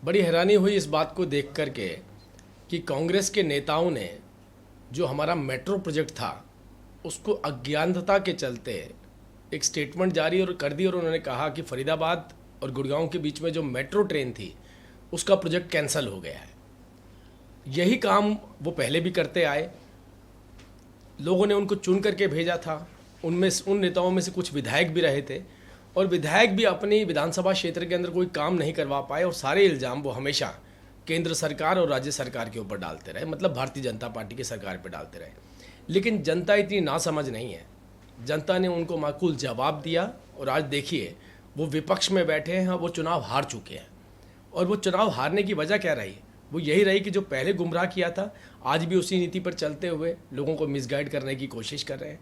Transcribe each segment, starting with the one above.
बड़ी हैरानी हुई इस बात को देख कर के कि कांग्रेस के नेताओं ने जो हमारा मेट्रो प्रोजेक्ट था उसको अज्ञानता के चलते एक स्टेटमेंट जारी और कर दी और उन्होंने कहा कि फरीदाबाद और गुड़गांव के बीच में जो मेट्रो ट्रेन थी उसका प्रोजेक्ट कैंसिल हो गया है। यही काम वो पहले भी करते आए, लोगों ने उनको चुन करके भेजा था। उन नेताओं में से कुछ विधायक भी रहे थे और विधायक भी अपनी विधानसभा क्षेत्र के अंदर कोई काम नहीं करवा पाए और सारे इल्ज़ाम वो हमेशा केंद्र सरकार और राज्य सरकार के ऊपर डालते रहे, मतलब भारतीय जनता पार्टी की सरकार पर डालते रहे। लेकिन जनता इतनी नासमझ नहीं है, जनता ने उनको माकूल जवाब दिया और आज देखिए वो विपक्ष में बैठे हैं, वो चुनाव हार चुके हैं। और वो चुनाव हारने की वजह क्या रही? वो यही रही कि जो पहले गुमराह किया था आज भी उसी नीति पर चलते हुए लोगों को मिसगाइड करने की कोशिश कर रहे हैं।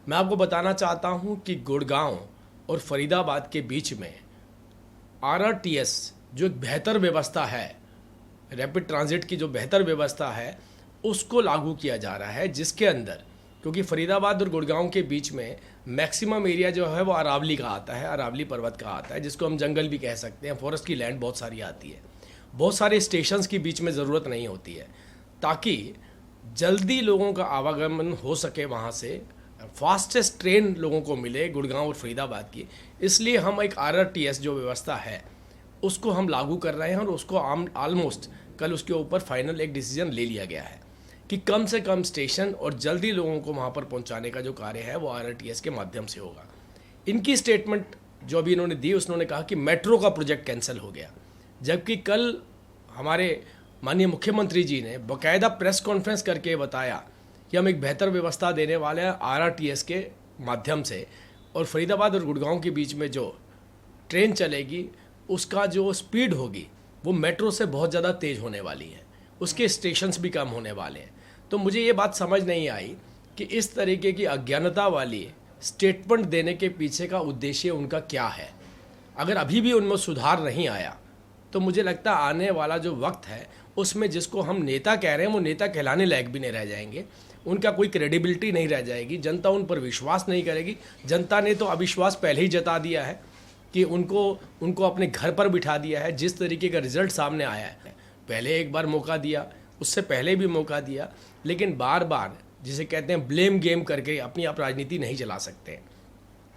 मैं आपको बताना चाहता हूं कि गुड़गांव और फरीदाबाद के बीच में RRTS जो एक बेहतर व्यवस्था है, रैपिड ट्रांजिट की जो बेहतर व्यवस्था है, उसको लागू किया जा रहा है, जिसके अंदर क्योंकि फरीदाबाद और गुड़गांव के बीच में मैक्सिमम एरिया जो है वो अरावली का आता है, अरावली पर्वत का आता है, जिसको हम जंगल भी कह सकते हैं। फॉरेस्ट की लैंड बहुत सारी आती है, बहुत सारे स्टेशंस के बीच में ज़रूरत नहीं होती है, ताकि जल्दी लोगों का आवागमन हो सके, वहाँ से फास्टेस्ट ट्रेन लोगों को मिले गुड़गांव और फरीदाबाद की। इसलिए हम एक RRTS जो व्यवस्था है उसको हम लागू कर रहे हैं और उसको ऑलमोस्ट कल उसके ऊपर फाइनल एक डिसीजन ले लिया गया है कि कम से कम स्टेशन और जल्दी लोगों को वहाँ पर पहुँचाने का जो कार्य है वो RRTS के माध्यम से होगा। इनकी स्टेटमेंट जो अभी इन्होंने दी उसने कहा कि मेट्रो का प्रोजेक्ट कैंसिल हो गया, जबकि कल हमारे माननीय मुख्यमंत्री जी ने बाकायदा प्रेस कॉन्फ्रेंस करके बताया कि हम एक बेहतर व्यवस्था देने वाले हैं RRTS के माध्यम से, और फरीदाबाद और गुड़गांव के बीच में जो ट्रेन चलेगी उसका जो स्पीड होगी वो मेट्रो से बहुत ज़्यादा तेज़ होने वाली है, उसके स्टेशंस भी कम होने वाले हैं। तो मुझे ये बात समझ नहीं आई कि इस तरीके की अज्ञानता वाली स्टेटमेंट देने के पीछे का उद्देश्य उनका क्या है। अगर अभी भी उनमें सुधार नहीं आया तो मुझे लगता है आने वाला जो वक्त है उसमें जिसको हम नेता कह रहे हैं वो नेता कहलाने लायक भी नहीं रह जाएंगे, उनका कोई क्रेडिबिलिटी नहीं रह जाएगी, जनता उन पर विश्वास नहीं करेगी। जनता ने तो अविश्वास पहले ही जता दिया है कि उनको अपने घर पर बिठा दिया है। जिस तरीके का रिजल्ट सामने आया है, पहले एक बार मौका दिया, उससे पहले भी मौका दिया, लेकिन बार बार जिसे कहते हैं ब्लेम गेम करके अपनी आप राजनीति नहीं चला सकते।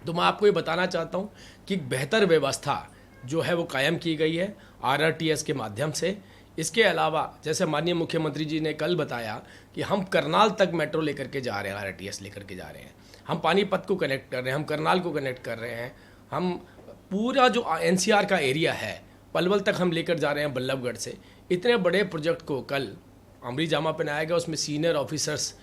तो मैं आपको ये बताना चाहता हूँ कि बेहतर व्यवस्था जो है वो कायम की गई है RRTS के माध्यम से। इसके अलावा जैसे माननीय मुख्यमंत्री जी ने कल बताया कि हम करनाल तक मेट्रो लेकर के जा रहे हैं, RRTS लेकर के जा रहे हैं, हम पानीपत को कनेक्ट कर रहे हैं, हम करनाल को कनेक्ट कर रहे हैं, हम पूरा जो NCR का एरिया है पलवल तक हम लेकर जा रहे हैं बल्लभगढ़ से। इतने बड़े प्रोजेक्ट को कल अमरी जामा पहनाया गया, उसमें सीनियर ऑफिसर्स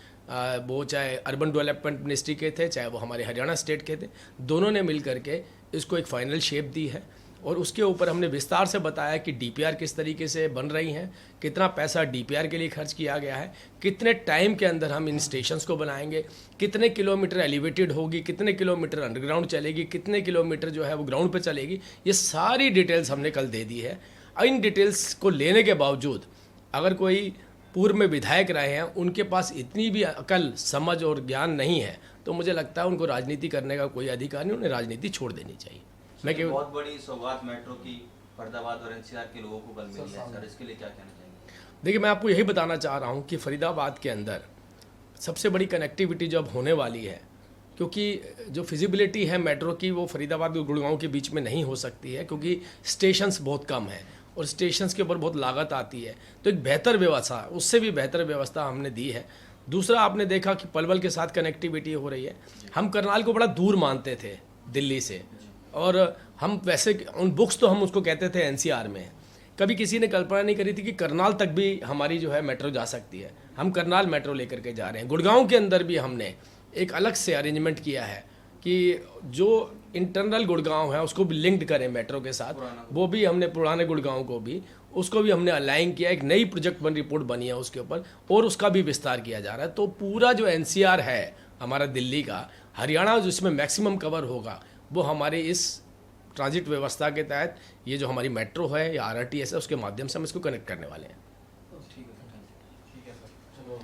वो चाहे अर्बन डेवलपमेंट मिनिस्ट्री के थे चाहे वो हमारे हरियाणा स्टेट के थे, दोनों ने मिल करके इसको एक फाइनल शेप दी है। और उसके ऊपर हमने विस्तार से बताया कि DPR किस तरीके से बन रही हैं, कितना पैसा DPR के लिए खर्च किया गया है, कितने टाइम के अंदर हम इन स्टेशंस को बनाएंगे, कितने किलोमीटर एलिवेटेड होगी, कितने किलोमीटर अंडरग्राउंड चलेगी, कितने किलोमीटर जो है वो ग्राउंड पे चलेगी, ये सारी डिटेल्स हमने कल दे दी है। इन डिटेल्स को लेने के बावजूद अगर कोई पूर्व में विधायक रहे हैं उनके पास इतनी भी अकल, समझ और ज्ञान नहीं है, तो मुझे लगता है उनको राजनीति करने का कोई अधिकार नहीं, उन्हें राजनीति छोड़ देनी चाहिए। मैं बहुत बड़ी सौगात मेट्रो की फरीदाबाद और NCR के लोगों को कल मिली है सर, इसके लिए क्या कहना चाहेंगे? देखिए, मैं आपको यही बताना चाह रहा हूँ कि फरीदाबाद के अंदर सबसे बड़ी कनेक्टिविटी जो अब होने वाली है, क्योंकि जो फिजिबिलिटी है मेट्रो की वो फरीदाबाद और गुड़गांव के बीच में नहीं हो सकती है, क्योंकि स्टेशंस बहुत कम हैं और स्टेशंस के ऊपर बहुत लागत आती है। तो एक बेहतर व्यवस्था, उससे भी बेहतर व्यवस्था हमने दी है। दूसरा, आपने देखा कि पलवल के साथ कनेक्टिविटी हो रही है। हम करनाल को बड़ा दूर मानते थे दिल्ली से, और हम वैसे उन बुक्स तो हम उसको कहते थे NCR में, कभी किसी ने कल्पना नहीं करी थी कि करनाल तक भी हमारी जो है मेट्रो जा सकती है। हम करनाल मेट्रो लेकर के जा रहे हैं। गुड़गांव के अंदर भी हमने एक अलग से अरेंजमेंट किया है कि जो इंटरनल गुड़गांव है उसको भी लिंक्ड करें मेट्रो के साथ, वो भी हमने पुराने गुड़गांव को भी उसको भी हमने अलाइन किया। एक नई प्रोजेक्ट रिपोर्ट बनी है उसके ऊपर और उसका भी विस्तार किया जा रहा है। तो पूरा जो NCR है हमारा दिल्ली का, हरियाणा जिसमें मैक्सिमम कवर होगा, वो हमारे इस ट्रांजिट व्यवस्था के तहत ये जो हमारी मेट्रो है या RRTS है उसके माध्यम से हम इसको कनेक्ट करने वाले हैं।